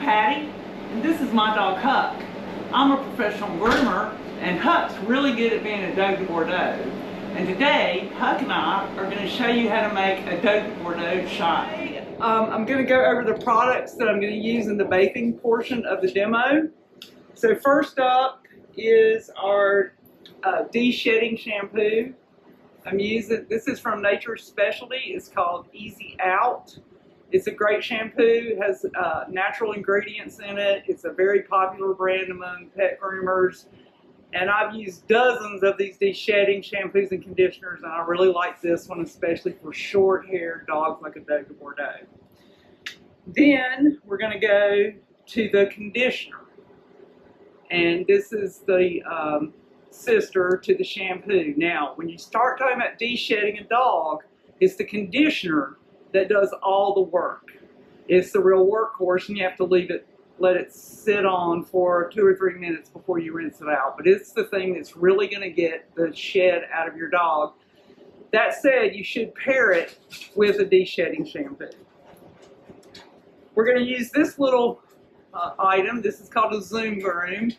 Patty, and this is my dog Huck. I'm a professional groomer, and Huck's really good at being a Dogue de Bordeaux. And today, Huck and I are going to show you how to make a Dogue de Bordeaux shot. I'm going to go over the products that I'm going to use in the bathing portion of the demo. So first up is our de-shedding shampoo. I'm using, this is from Nature's Specialty. It's called Easy Out. It's a great shampoo. It has natural ingredients in it. It's a very popular brand among pet groomers. And I've used dozens of these de-shedding shampoos and conditioners, and I really like this one, especially for short-haired dogs like a Dogue de Bordeaux. Then we're going to go to the conditioner. And this is the sister to the shampoo. Now, when you start talking about de-shedding a dog, it's the conditioner that does all the work. It's the real workhorse, and you have to let it sit on for 2 or 3 minutes before you rinse it out. But it's the thing that's really going to get the shed out of your dog. That said, you should pair it with a de-shedding shampoo. We're going to use this little item. This is called a Zoom Groom,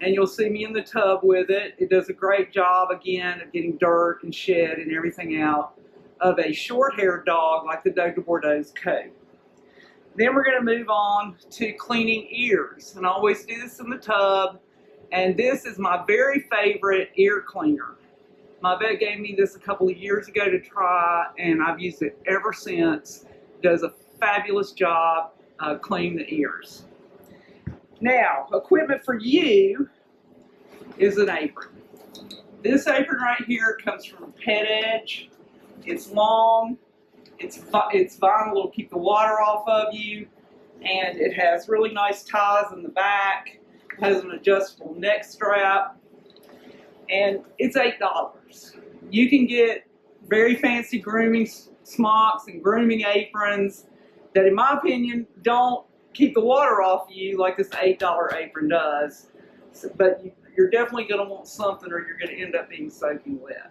and you'll see me in the tub with it. It does a great job, again, of getting dirt and shed and everything out of a short-haired dog like the Dogue de Bordeaux's coat. Then we're going to move on to cleaning ears, and I always do this in the tub, and this is my very favorite ear cleaner. My vet gave me this a couple of years ago to try, and I've used it ever since. It does a fabulous job cleaning the ears. Now, equipment for you is an apron. This apron right here comes from Pet Edge. It's long, it's vinyl, it'll keep the water off of you, and it has really nice ties in the back. It has an adjustable neck strap, and it's $8. You can get very fancy grooming smocks and grooming aprons that, in my opinion, don't keep the water off you like this $8 apron does, but you're definitely going to want something, or you're going to end up being soaking wet.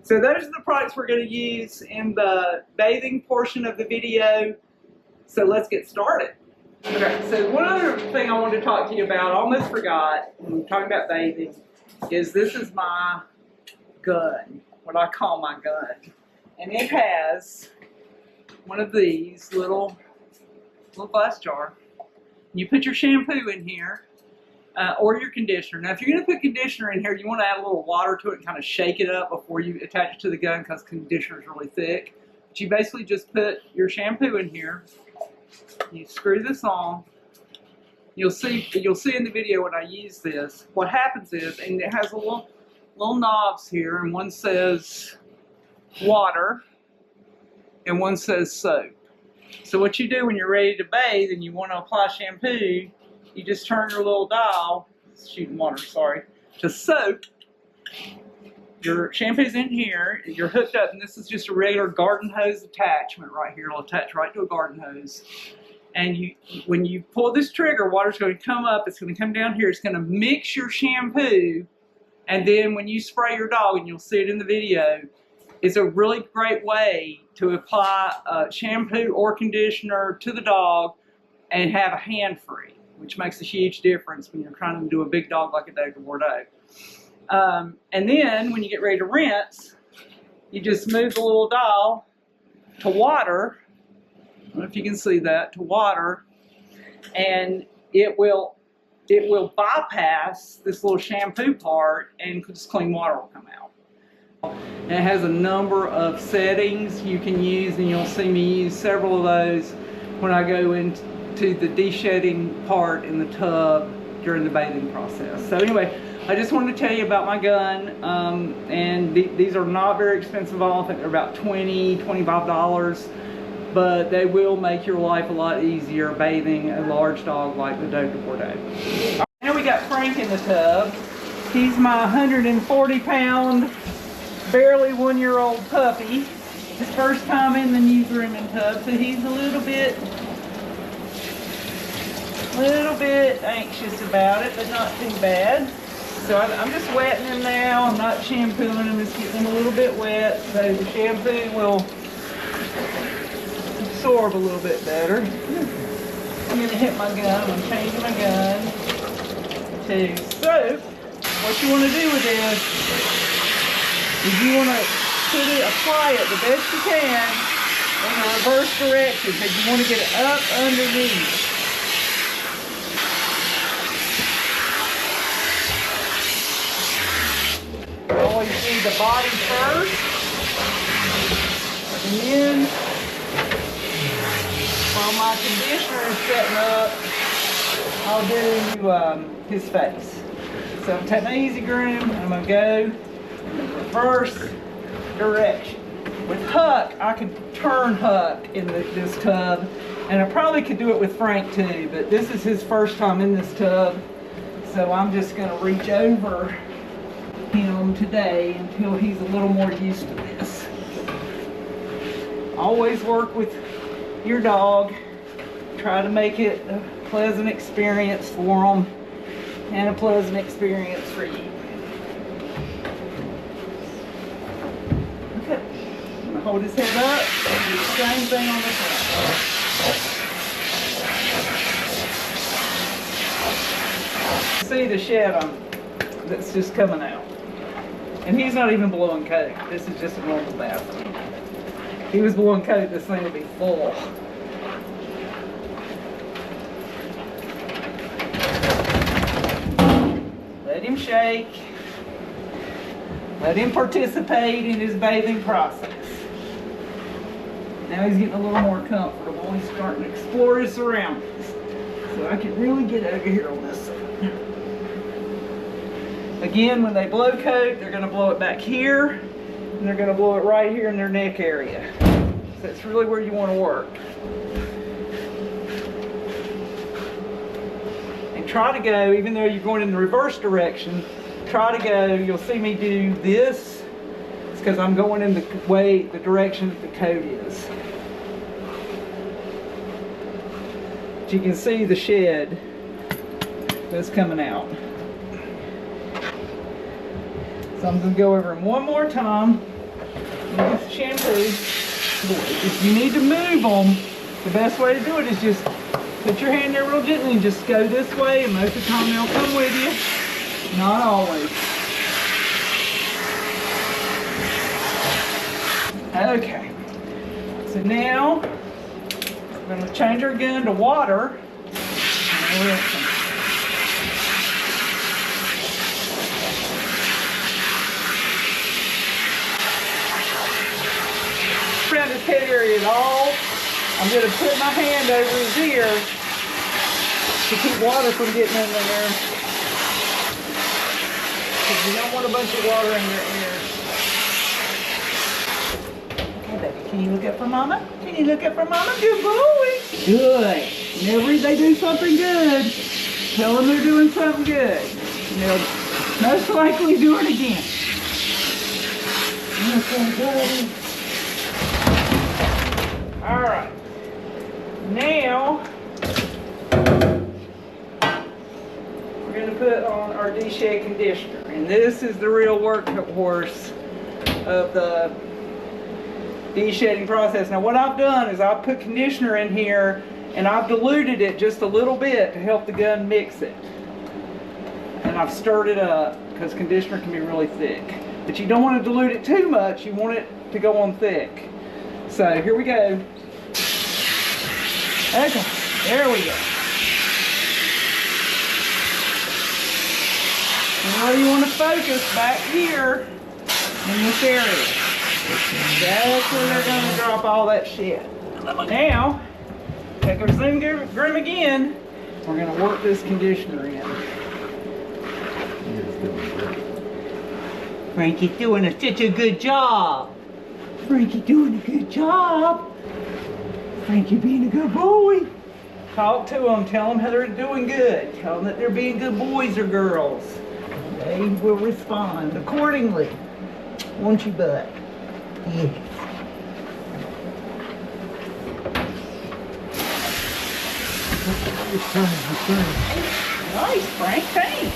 So those are the products we're going to use in the bathing portion of the video. So let's get started. Okay, so one other thing I wanted to talk to you about, I almost forgot when we're talking about bathing, is this is my gun, what I call my gun. And it has one of these little glass jar. You put your shampoo in here, or your conditioner. Now, if you're going to put conditioner in here, you want to add a little water to it and kind of shake it up before you attach it to the gun, because conditioner is really thick. But you basically just put your shampoo in here. You screw this on. You'll see in the video when I use this. What happens is, and it has a little knobs here, and one says water, and one says soap. So what you do when you're ready to bathe and you want to apply shampoo, you just turn your little dial, shooting water, sorry, to soap. Your shampoo's in here, you're hooked up, and this is just a regular garden hose attachment right here. It'll attach right to a garden hose. And when you pull this trigger, water's going to come up, it's going to come down here, it's going to mix your shampoo, and then when you spray your dog, and you'll see it in the video, it's a really great way to apply shampoo or conditioner to the dog and have a hand free, which makes a huge difference when you're trying to do a big dog like a Dogue de Bordeaux. And then when you get ready to rinse, you just move the little dial to water. I don't know if you can see that, to water, and it will bypass this little shampoo part, and just clean water will come out. And it has a number of settings you can use, and you'll see me use several of those when I go into the de-shedding part in the tub during the bathing process. So anyway, I just wanted to tell you about my gun, and these are not very expensive. I think they're about $20, $25, but they will make your life a lot easier bathing a large dog like the Dogue de Bordeaux. Now we got Frank in the tub. He's my 140-pound, barely 1-year-old puppy. His first time in the new grooming tub, so he's a little bit anxious about it, but not too bad. So I'm just wetting him now. I'm not shampooing him, just getting him a little bit wet so the shampoo will absorb a little bit better. Come in to hit my gun. I'm changing my gun to soap. What you want to do with this is you want to apply it the best you can in the reverse direction, because you want to get it up underneath. Always do the body first, and then while my conditioner is setting up, I'll do his face. So I'm taking my Easy Groom, I'm going to go in the reverse direction. With Huck, I could turn Huck in this tub, and I probably could do it with Frank too, but this is his first time in this tub, so I'm just going to reach over him today until he's a little more used to this. Always work with your dog. Try to make it a pleasant experience for them and a pleasant experience for you. Okay, I'm gonna hold his head up and do the same thing on the front. See the shed that's just coming out. And he's not even blowing coat. This is just a normal bathroom. If he was blowing coat, this thing would be full. Let him shake. Let him participate in his bathing process. Now he's getting a little more comfortable. He's starting to explore his surroundings. So I can really get over here on this side. Again, when they blow coat, they're going to blow it back here, and they're going to blow it right here in their neck area. So that's really where you want to work. And try to go, even though you're going in the reverse direction, try to go, you'll see me do this. It's because I'm going in the direction that the coat is. But you can see the shed that's coming out. So I'm going to go over him one more time with the shampoo. If you need to move them, the best way to do it is just put your hand there real gently and just go this way, and most of the time they'll come with you. Not always. Okay. So now I'm going to change our gun to water. Around his head area at all. I'm going to put my hand over his ear to keep water from getting in there, because you don't want a bunch of water in your ear. Okay, baby, can you look up for mama? Can you look up for mama? Good boy. Good. Whenever they do something good, tell them they're doing something good. And they'll most likely do it again. Okay, buddy. All right, now we're going to put on our de-shed conditioner, and this is the real workhorse of the de-shedding process. Now what I've done is I've put conditioner in here, and I've diluted it just a little bit to help the gun mix it, and I've stirred it up because conditioner can be really thick, but you don't want to dilute it too much. You want it to go on thick. So here we go. Okay, there we go. Now you want to focus back here in this area. That's where they're going to drop all that shit. Now, take our zoom groom again. We're going to work this conditioner in. Frankie's doing such a good job. Frankie doing a good job. Frankie being a good boy. Talk to them. Tell them how they're doing good. Tell them that they're being good boys or girls. They will respond accordingly. Won't you, bud? Yes. Nice, Frank. Thanks.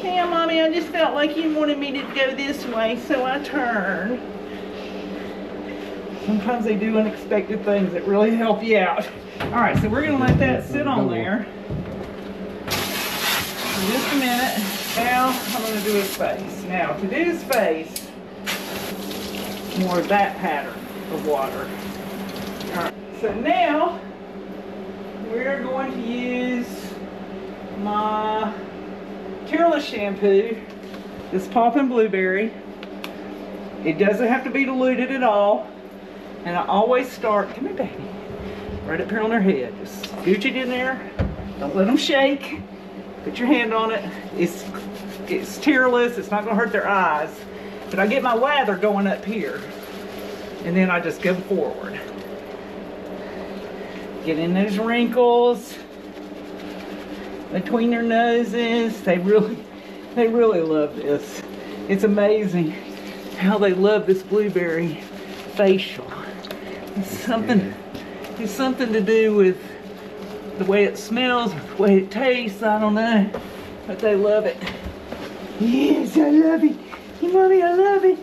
Yeah, Mommy, I just felt like you wanted me to go this way, so I turned. Sometimes they do unexpected things that really help you out. All right, so we're gonna let that sit on there for just a minute. Now I'm gonna do his face. Now to do his face, more of that pattern of water. All right, so now we're going to use my Tearless shampoo, this Poppin' Blueberry. It doesn't have to be diluted at all. And I always start, come here baby, right up here on their head. Just scooch it in there. Don't let them shake. Put your hand on it. It's tearless, it's not gonna hurt their eyes. But I get my lather going up here. And then I just go forward. Get in those wrinkles between their noses. They really love this. It's amazing how they love this blueberry facial. It's something to do with the way it smells, the way it tastes, I don't know. But they love it. Yes, I love it. Hey, mommy, I love it.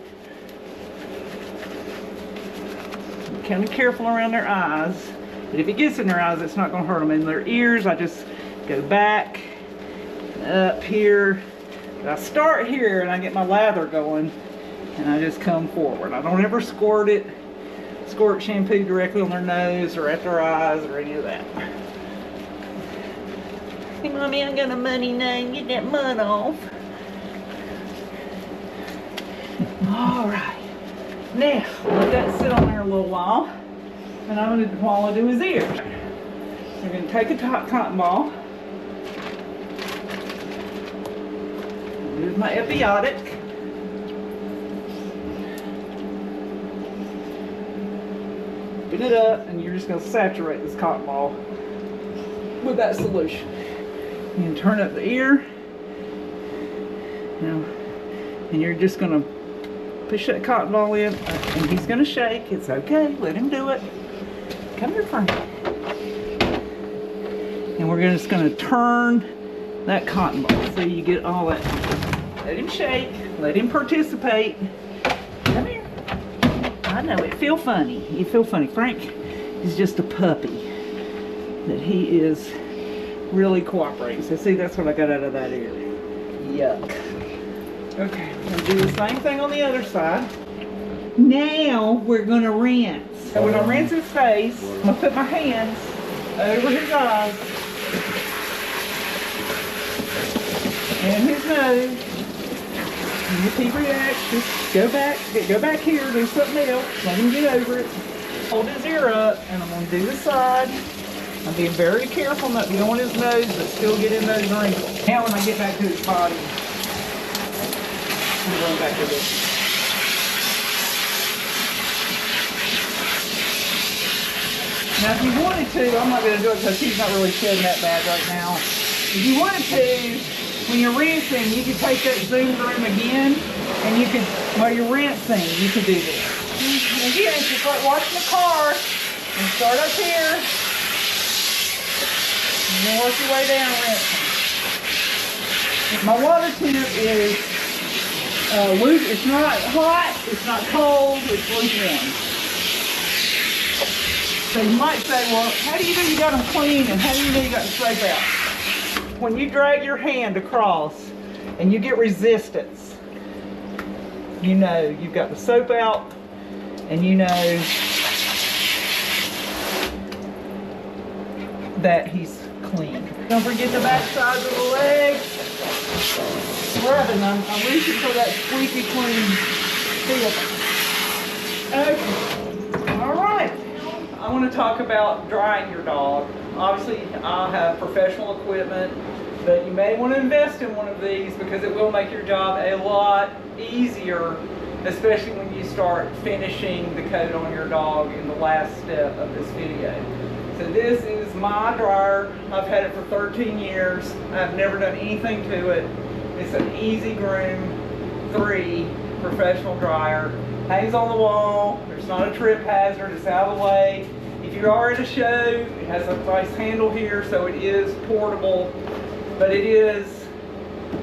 I'm kind of careful around their eyes. But if it gets in their eyes, it's not going to hurt them. In their ears, I just go back, up here. I start here and I get my lather going and I just come forward. I don't ever squirt shampoo directly on their nose or at their eyes or any of that. Hey, mommy, I got a muddy nose. Get that mud off. All right. Now, let that sit on there a little while. And I'm going to, while I do his ears, we're going to take a cotton ball. Here's my epiotic. Open it up, and you're just going to saturate this cotton ball with that solution. You can turn up the ear. Now, and you're just going to push that cotton ball in, and he's going to shake. It's okay. Let him do it. Come here, Frank. And we're just going to turn that cotton ball so you get all that. Let him shake. Let him participate. Come here. I know it feel funny. You feel funny. Frank is just a puppy. That he is really cooperating. So see, that's what I got out of that ear. Yuck. Okay, I'm going to do the same thing on the other side. Now we're going to rinse. So we're going to rinse his face. I'm going to put my hands over his eyes and his nose. And if he reacts, just go back here, do something else. Let him get over it. Hold his ear up, and I'm going to do the side. I'm being very careful not to go on his nose, but still get in those wrinkles. Now when I get back to his body, I'm going back to this. Now if you wanted to, I'm not going to do it because he's not really shedding that bad right now. If you wanted to, when you're rinsing, you could take that Zoom broom again, and you could, while you're rinsing, you could do this. Again, it's just like washing a car, and start up here, and then work your way down rinsing. My water tube is loose. It's not hot, it's not cold, it's lukewarm. So you might say, well, how do you know you got them clean and how do you know you got the soap out? When you drag your hand across and you get resistance, you know you've got the soap out and you know that he's clean. Don't forget the back sides of the legs. Rubbing them. I'm reaching for that squeaky clean feel. Okay. All right. I want to talk about drying your dog. Obviously, I have professional equipment, but you may want to invest in one of these because it will make your job a lot easier, especially when you start finishing the coat on your dog in the last step of this video. So this is my dryer. I've had it for 13 years. I've never done anything to it. It's an Easy Groom 3 professional dryer. Hangs on the wall. There's not a trip hazard. It's out of the way. If you are at a show, it has a nice handle here, so it is portable, but it is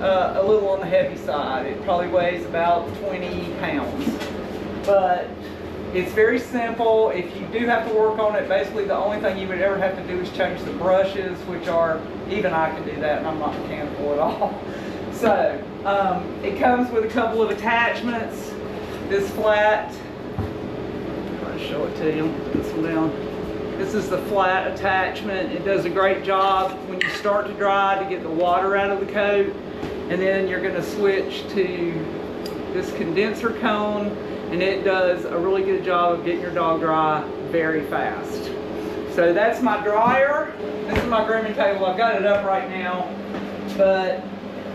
a little on the heavy side. It probably weighs about 20 pounds, but It's very simple. If you do have to work on it, basically the only thing you would ever have to do is change the brushes, which are, even I can do that and I'm not mechanical at all. So it comes with a couple of attachments. This flat, I'm going to show it to you, put this one down. This is the flat attachment. It does a great job when you start to dry to get the water out of the coat. And then you're going to switch to this condenser cone, and it does a really good job of getting your dog dry very fast. So that's my dryer. This is my grooming table. I've got it up right now, but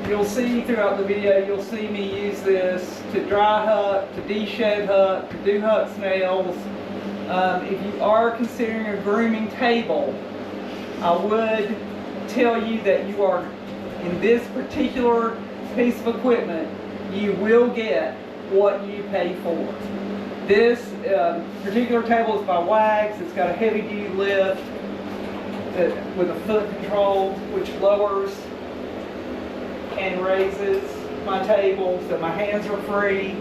you'll see throughout the video, you'll see me use this to dry huck, to de-shed huck, to do huck snails. If you are considering a grooming table, I would tell you that you are, in this particular piece of equipment, you will get what you pay for. This particular table is by Wags. It's got a heavy duty lift with a foot control, which lowers and raises my table so my hands are free.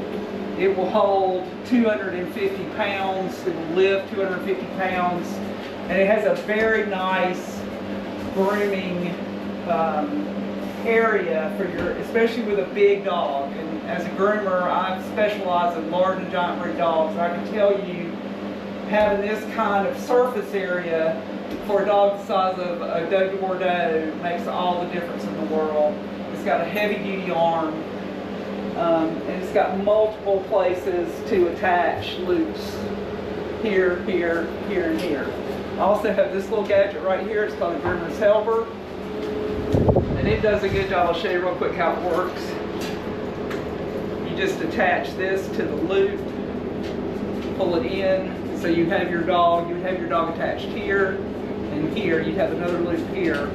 It will hold 250 pounds, it will lift 250 pounds, and it has a very nice grooming area for your, especially with a big dog. And as a groomer, I specialize in large and giant breed dogs. I can tell you, having this kind of surface area for a dog the size of a Dogue de Bordeaux makes all the difference in the world. It's got a heavy duty arm. And it's got multiple places to attach loops. Here, here, here, and here. I also have this little gadget right here. It's called a groomer's helper. And it does a good job. I'll show you real quick how it works. You just attach this to the loop, pull it in, so you have your dog, you would have your dog attached here and here. You'd have another loop here.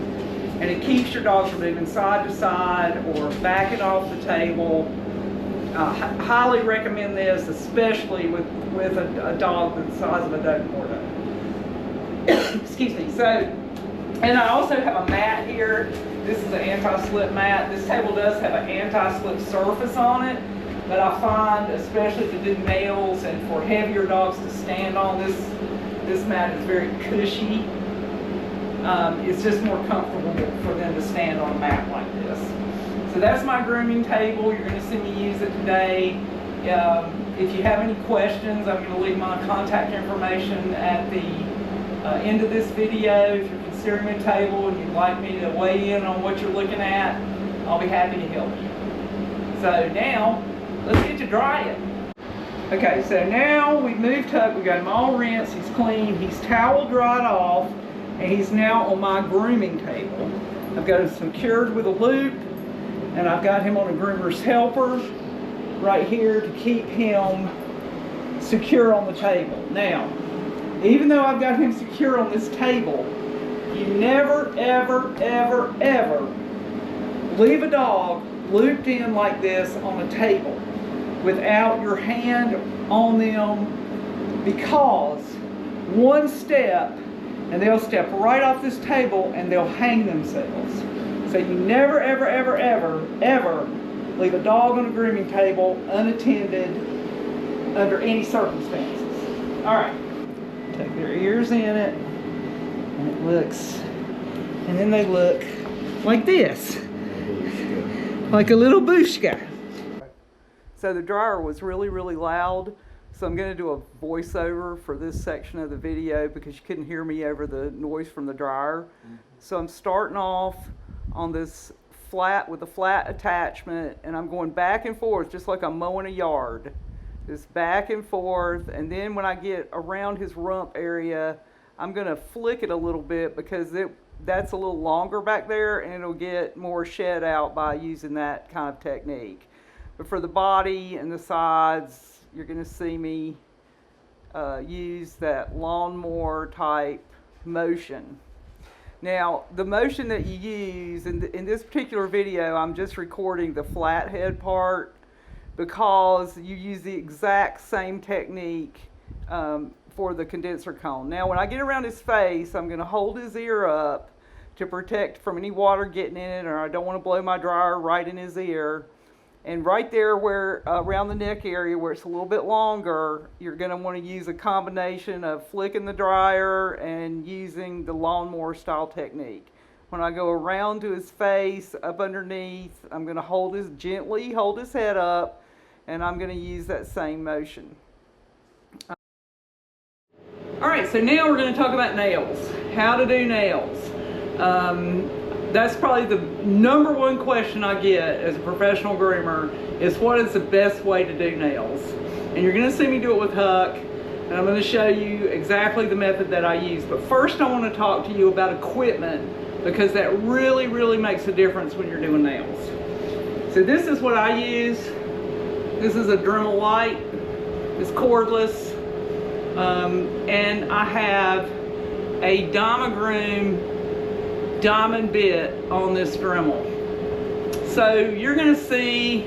And it keeps your dog from moving side to side or backing off the table. Highly recommend this, especially with a dog the size of a Dogue de Bordeaux. Excuse me. So, and I also have a mat here. This is an anti-slip mat. This table does have an anti-slip surface on it, but I find, especially to do nails and for heavier dogs to stand on, this mat is very cushy. It's just more comfortable for them to stand on a mat like this. So that's my grooming table. You're going to see me use it today. If you have any questions, I'm going to leave my contact information at the end of this video. If you're considering a table and you'd like me to weigh in on what you're looking at, I'll be happy to help you. So now, let's get to dry it. Okay, so now we've moved Huck. We got him all rinsed. He's clean. He's towel dried off, and he's now on my grooming table. I've got him secured with a loop, and I've got him on a groomer's helper right here to keep him secure on the table. Now, even though I've got him secure on this table, you never, ever, ever, ever leave a dog looped in like this on a table without your hand on them, because one step and they'll step right off this table and they'll hang themselves. So you never, ever, ever, ever, ever leave a dog on a grooming table unattended under any circumstances. All right, take their ears in it, and it looks, and then they look like this, like a little bushka. So the dryer was really, really loud. So I'm going to do a voiceover for this section of the video because you couldn't hear me over the noise from the dryer. So I'm starting off on this flat with a flat attachment, and I'm going back and forth just like I'm mowing a yard. Just back and forth, and then when I get around his rump area, I'm going to flick it a little bit because that's a little longer back there, and it'll get more shed out by using that kind of technique. But for the body and the sides, you're going to see me use that lawnmower type motion. Now, the motion that you use in this particular video, I'm just recording the flathead part because you use the exact same technique for the condenser cone. Now, when I get around his face, I'm going to hold his ear up to protect from any water getting in it, or I don't want to blow my dryer right in his ear. And right there where around the neck area where it's a little bit longer, you're going to want to use a combination of flicking the dryer and using the lawnmower style technique. When I go around to his face, up underneath, I'm going to gently hold his head up, and I'm going to use that same motion. Alright, so now we're going to talk about nails. How to do nails. That's probably the #1 question I get as a professional groomer, is what is the best way to do nails? And you're going to see me do it with Huck, and I'm going to show you exactly the method that I use. But first I want to talk to you about equipment, because that really, really makes a difference when you're doing nails. So this is what I use. This is a Dremel light. It's cordless. And I have a Groom diamond bit on this Dremel. So you're going to see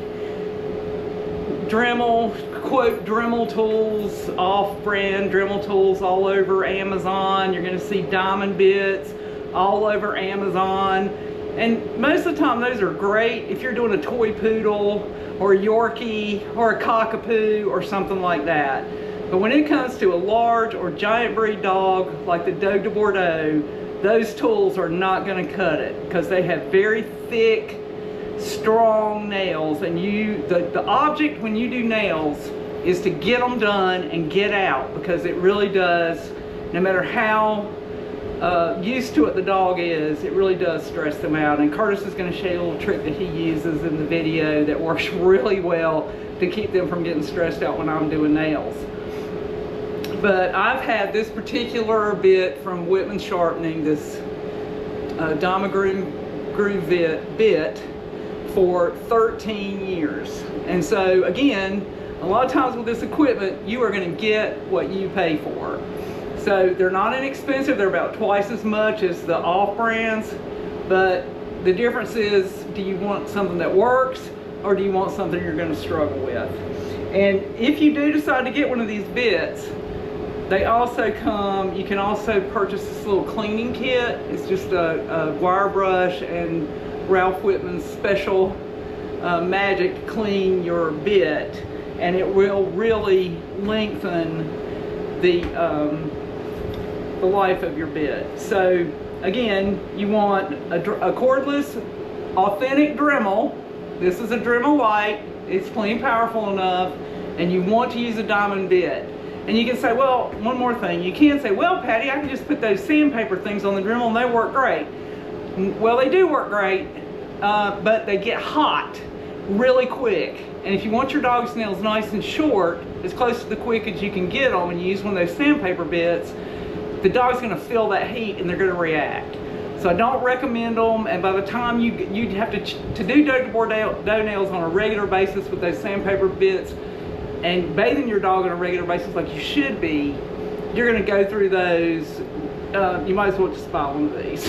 Dremel, quote, Dremel tools, off-brand Dremel tools all over Amazon. You're going to see diamond bits all over Amazon. And most of the time those are great if you're doing a toy poodle or a Yorkie or a cockapoo or something like that. But when it comes to a large or giant breed dog like the Dogue de Bordeaux, those tools are not going to cut it, because they have very thick, strong nails. And the object when you do nails is to get them done and get out, because it really does, no matter how used to it the dog is, it really does stress them out. And Curtis is going to show you a little trick that he uses in the video that works really well to keep them from getting stressed out when I'm doing nails. But I've had this particular bit from Whitman Sharpening, this Groom bit, for 13 years. And so again, a lot of times with this equipment, you are going to get what you pay for. So they're not inexpensive. They're about twice as much as the off-brands. But the difference is, do you want something that works, or do you want something you're going to struggle with? And if you do decide to get one of these bits, they also come, you can also purchase this little cleaning kit. It's just a wire brush and Ralph Whitman's special magic to clean your bit, and it will really lengthen the life of your bit. So again, you want a cordless, authentic Dremel. This is a Dremel light. It's clean, powerful enough, and you want to use a diamond bit. And you can say, well, one more thing. You can say, well, Patty, I can just put those sandpaper things on the Dremel and they work great. Well, they do work great, but they get hot really quick. And if you want your dog's nails nice and short, as close to the quick as you can get them, and you use one of those sandpaper bits, the dog's going to feel that heat and they're going to react. So I don't recommend them. And by the time you'd have to do Dogue de Bordeaux nails on a regular basis with those sandpaper bits, and bathing your dog on a regular basis like you should be, you're going to go through those. You might as well just buy one of these.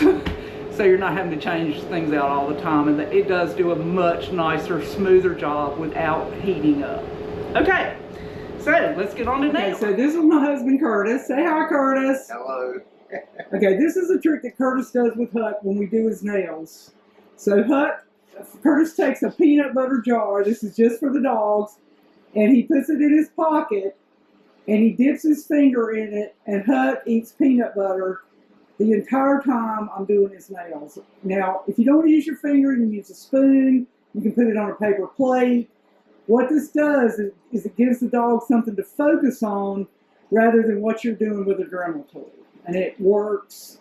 So you're not having to change things out all the time, and it does do a much nicer, smoother job without heating up. Okay, so let's get on to nails. Okay, so this is my husband Curtis. Say hi, Curtis. Hello. Okay, this is a trick that Curtis does with Huck when we do his nails. So Curtis takes a peanut butter jar. This is just for the dogs. And he puts it in his pocket, and he dips his finger in it, and Huck eats peanut butter the entire time I'm doing his nails. Now, if you don't use your finger, you can use a spoon. You can put it on a paper plate. What this does is it gives the dog something to focus on rather than what you're doing with a Dremel tool. And it works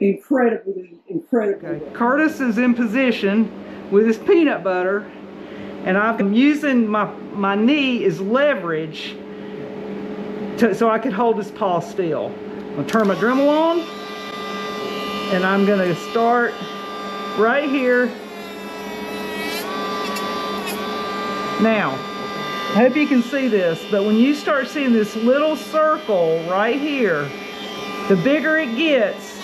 incredibly well. Curtis is in position with his peanut butter. And I'm using my knee as leverage so I could hold his paw still. I'll turn my Dremel on, and I'm going to start right here. Now, I hope you can see this, but when you start seeing this little circle right here, the bigger it gets,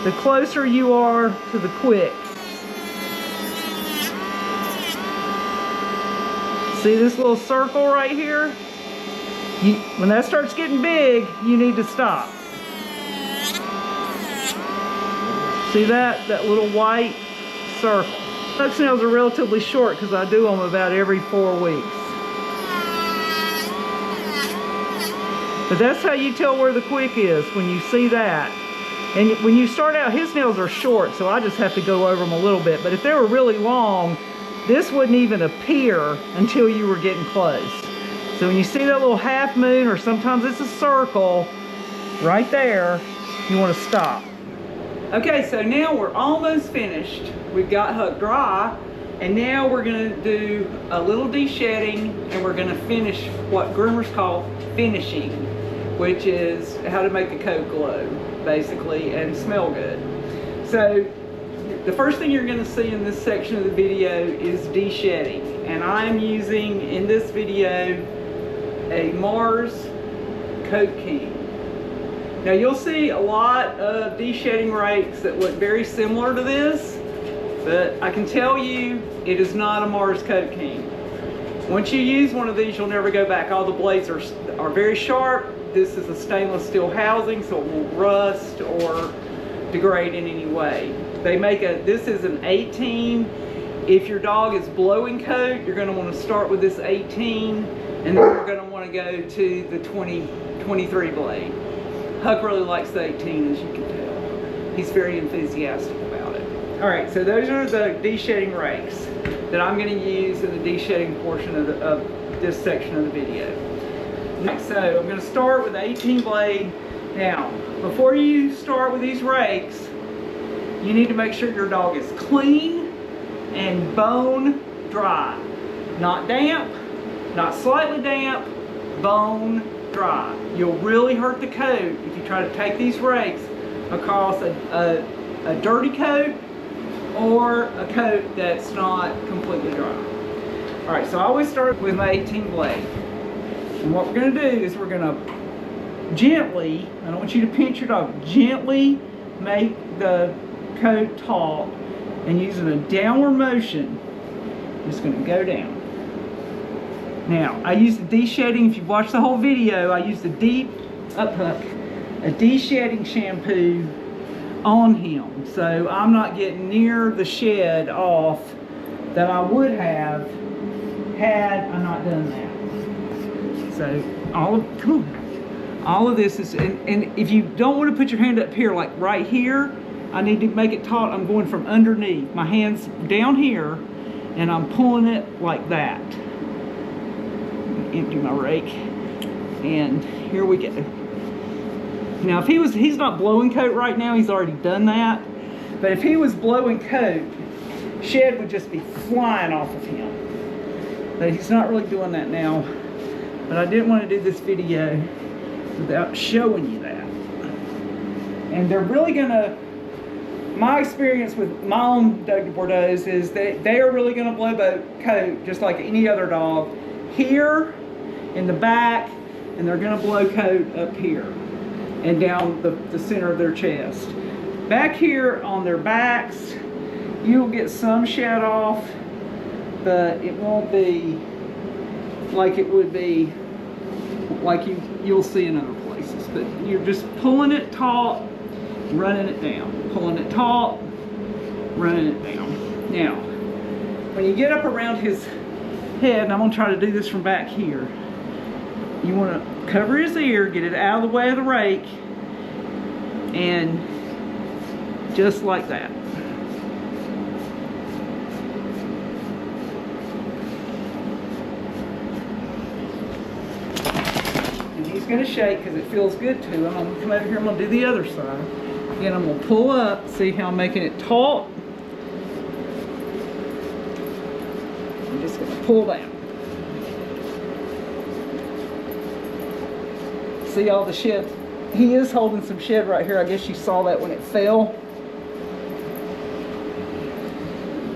the closer you are to the quick. See this little circle right here? When that starts getting big, you need to stop. See that? That little white circle. Puck nails are relatively short because I do them about every 4 weeks. But that's how you tell where the quick is, when you see that. And when you start out, his nails are short, so I just have to go over them a little bit. But if they were really long, this wouldn't even appear until you were getting close. So when you see that little half moon, or sometimes it's a circle, right there, you want to stop. Okay, so now we're almost finished. We've got Huck dry, and now we're going to do a little de-shedding, and we're going to finish what groomers call finishing, which is how to make the coat glow, basically, and smell good. So the first thing you're going to see in this section of the video is de-shedding, and I'm using in this video a Mars Coat King. Now you'll see a lot of de-shedding rakes that look very similar to this, but I can tell you it is not a Mars Coat King. Once you use one of these, you'll never go back. All the blades are very sharp. This is a stainless steel housing, so it won't rust or degrade in any way. They make this is an 18. If your dog is blowing coat, you're going to want to start with this 18, and then you're going to want to go to the 23 blade. Huck really likes the 18, as you can tell. He's very enthusiastic about it. All right, so those are the de-shedding rakes that I'm going to use in the de-shedding portion of this section of the video. So I'm going to start with the 18 blade. Now, before you start with these rakes, you need to make sure your dog is clean and bone dry. Not damp, not slightly damp, bone dry. You'll really hurt the coat if you try to take these rakes across a dirty coat or a coat that's not completely dry. All right, so I always start with my 18 blade. And what we're going to do is we're going to gently, I don't want you to pinch your dog, gently make the coat taut, and using a downward motion, it's going to go down. Now, I use the de-shedding, if you've watched the whole video, I use the a de-shedding shampoo on him. So I'm not getting near the shed off that I would have had I not done that. So all of this is, and if you don't want to put your hand up here, like right here, I need to make it taut. I'm going from underneath. My hand's down here, and I'm pulling it like that. Empty my rake, and here we go. Now if he's not blowing coat right now, he's already done that, but if he was blowing coat, shed would just be flying off of him. But he's not really doing that now, but I didn't want to do this video without showing you that. And they're really gonna, my experience with my own Dogue de Bordeaux is that they are really gonna blow coat just like any other dog, here in the back, and they're going to blow coat up here and down the center of their chest. Back here on their backs, you'll get some shed off, but it won't be like it would be like you'll see in other places. But you're just pulling it taut, running it down, pulling it taut, running it down. Now, when you get up around his head, and I'm going to try to do this from back here, you want to cover his ear, get it out of the way of the rake, and just like that. And he's going to shake because it feels good to him. I'm going to come over here, I'm going to do the other side. Again, I'm going to pull up, see how I'm making it taut. I'm just going to pull down. See all the shed? He is holding some shed right here. I guess you saw that when it fell.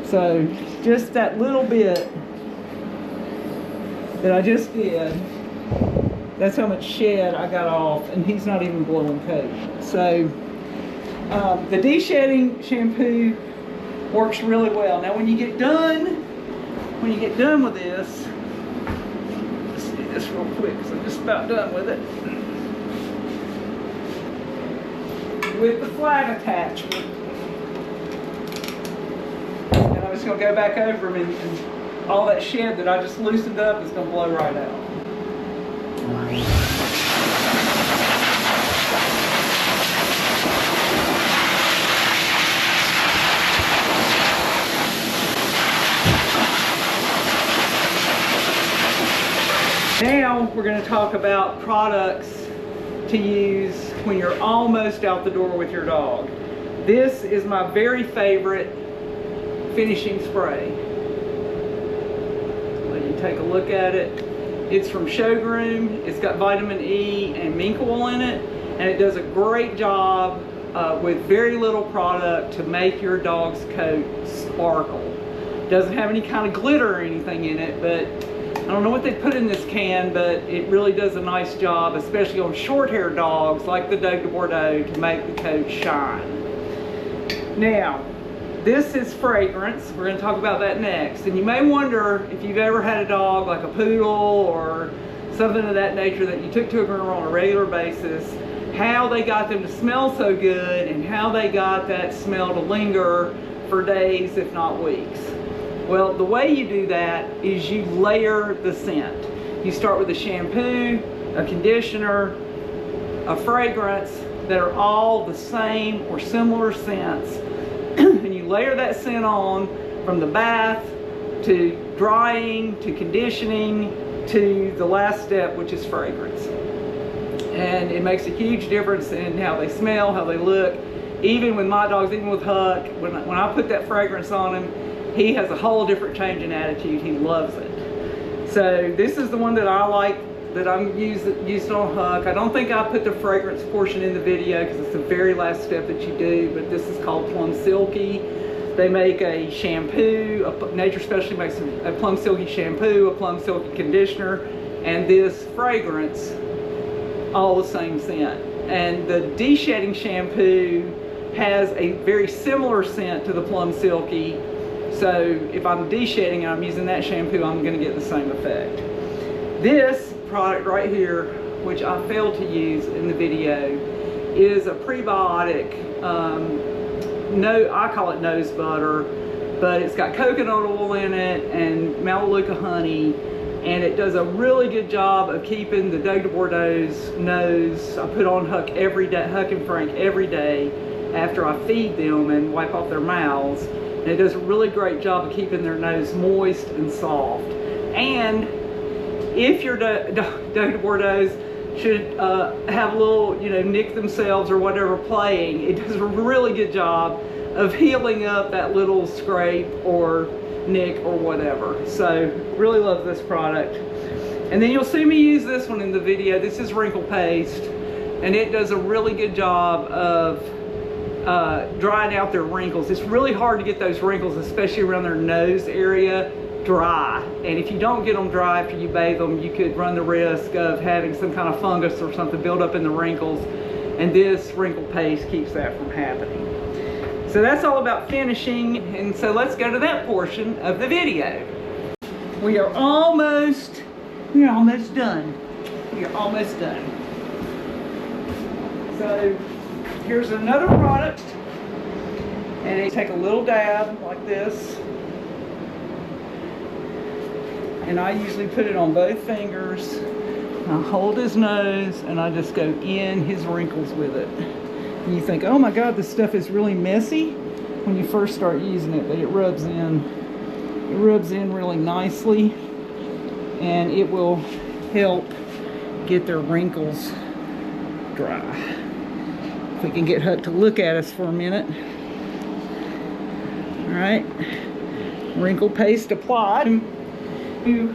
So just that little bit that I just did, that's how much shed I got off, and he's not even blowing coat. So the de-shedding shampoo works really well. Now when you get done with this, let's do this real quick because I'm just about done with it. With the flag attachment. And I just going to go back over them, and all that shed that I just loosened up is going to blow right out. Now we're going to talk about products to use when you're almost out the door with your dog. This is my very favorite finishing spray. Let you take a look at it. It's from Groom. It's got vitamin E and mink oil in it, and it does a great job with very little product to make your dog's coat sparkle. It doesn't have any kind of glitter or anything in it, but I don't know what they put in this can, but it really does a nice job, especially on short-haired dogs like the Dogue de Bordeaux, to make the coat shine. Now, this is fragrance. We're going to talk about that next. And you may wonder if you've ever had a dog like a poodle or something of that nature that you took to a groomer on a regular basis, how they got them to smell so good and how they got that smell to linger for days, if not weeks. Well, the way you do that is you layer the scent. You start with a shampoo, a conditioner, a fragrance that are all the same or similar scents. And you layer that scent on from the bath to drying to conditioning to the last step, which is fragrance. And it makes a huge difference in how they smell, how they look. Even with my dogs, even with Huck, when I put that fragrance on him, he has a whole different change in attitude. He loves it. So this is the one that I like, that I'm used on Huck. I don't think I put the fragrance portion in the video because it's the very last step that you do, but this is called Plum Silky. They make a shampoo, Nature Specialty makes a Plum Silky shampoo, a Plum Silky conditioner, and this fragrance, all the same scent. And the de-shedding shampoo has a very similar scent to the Plum Silky. So if I'm de-shedding and I'm using that shampoo, I'm going to get the same effect. This product right here, which I failed to use in the video, is a prebiotic, I call it nose butter, but it's got coconut oil in it and Melaleuca honey, and it does a really good job of keeping the Dogue de Bordeaux's nose. I put on Huck every day, Huck and Frank every day after I feed them and wipe off their mouths. And it does a really great job of keeping their nose moist and soft. And if your Dogue de Bordeaux should have a little, nick themselves or whatever playing, it does a really good job of healing up that little scrape or nick or whatever. So really love this product. And then you'll see me use this one in the video. This is wrinkle paste, and it does a really good job of drying out their wrinkles. It's really hard to get those wrinkles, especially around their nose area, dry. And if you don't get them dry after you bathe them, you could run the risk of having some kind of fungus or something build up in the wrinkles. And this wrinkle paste keeps that from happening. So that's all about finishing. And so let's go to that portion of the video. We are almost done. We are almost done. So here's another product, and you take a little dab like this, and I usually put it on both fingers. I hold his nose and I just go in his wrinkles with it. And you think, oh my God, this stuff is really messy when you first start using it, but it rubs in really nicely, and it will help get their wrinkles dry. If we can get Huck to look at us for a minute. All right, wrinkle paste applied. You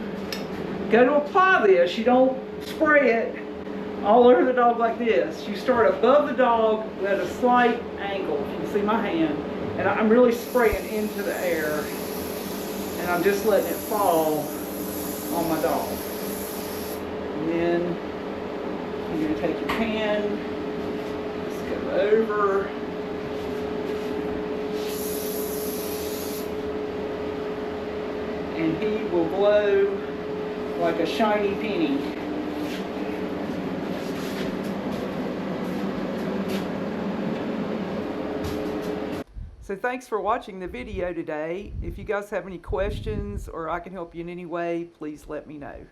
go to apply this, you don't spray it all over the dog like this. You start above the dog at a slight angle. You can see my hand, and I'm really spraying into the air, and I'm just letting it fall on my dog. And then you're going to take your hand, just go over, and he will glow like a shiny penny. So thanks for watching the video today. If you guys have any questions or I can help you in any way, please let me know.